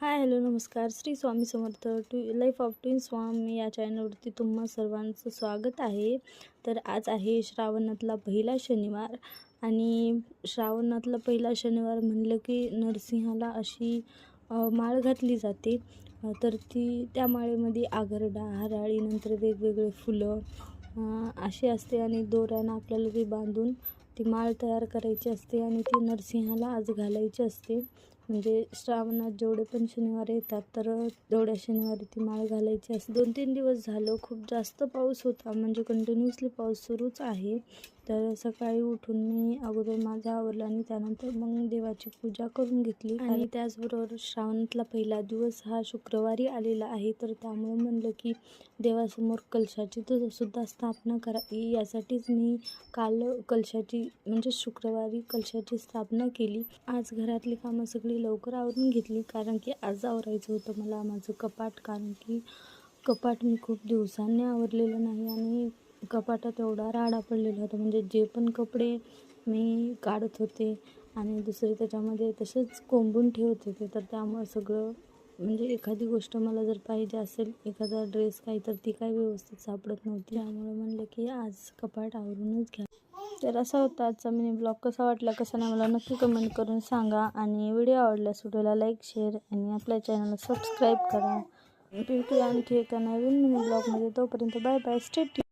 Hi hello नमस्कार. Shri Swami Samarth life of twin स्वामी या चॅनलवरती तुम्हा सर्वांचं स्वागत आहे. तर आज आहे श्रावणातला पहिला शनिवार आणि श्रावणातला पहिला शनिवार म्हणलं की नरसिंहाला अशी माळ घातली जाते. तर त्या माळेमध्ये आगरडा, हराळी, नंतर वेगवेगळे फुलं असे असते आणि दोऱ्यानं आपल्याला ती बांधून ती माळ तयार करायची असते आणि ती नरसिंहाला आज घालायची असते. म्हणजे श्रावणात जेवढे पण शनिवार येतात तर तेवढ्या शनिवारी ती माळ घालायची असते. 2-3 दिवस झालं खूप जास्त पाऊस होता, म्हणजे कंटिन्युअसली पाऊस सुरूच आहे. तर सकाळी उठून मी अगोदर माझं आवरलं आणि त्यानंतर मग देवाची पूजा करून घेतली. आणि त्याचबरोबर श्रावणातला पहिला दिवस हा शुक्रवारी आलेला आहे, तर त्यामुळे म्हणलं की देवासमोर कलशाची सुद्धा स्थापना करावी. यासाठीच मी काल कलशाची म्हणजे शुक्रवारी कलशाची स्थापना केली. आज घरातली कामं सगळी लवकर आवरून घेतली, कारण की आज आवरायचं होतं मला माझं कपाट. कारण की कपाट मी खूप दिवसांनी आवरलेलं नाही आणि कपाटात एवढा राडा पडलेला होता. म्हणजे जे पण कपडे मी काढत होते आणि दुसरे त्याच्यामध्ये तसेच कोंबून ठेवत होते, तर त्यामुळे सगळं म्हणजे एखादी गोष्ट मला जर पाहिजे असेल, एखादा ड्रेस काही, तर ती काही व्यवस्थित सापडत नव्हती. त्यामुळे म्हणलं की आज कपाट आवरूनच घ्या. तर असा होता आजचा मिनी ब्लॉग. कसा वाटला कसा नाही मला नक्की कमेंट करून सांगा. आणि व्हिडिओ आवडल्यास व्हिडिओला लाईक, शेअर आणि आपल्या चॅनलला सबस्क्राईब करा. भेटूया आणखी एका नवीन मिनी ब्लॉगमध्ये. तोपर्यंत बाय बाय. Stay tuned.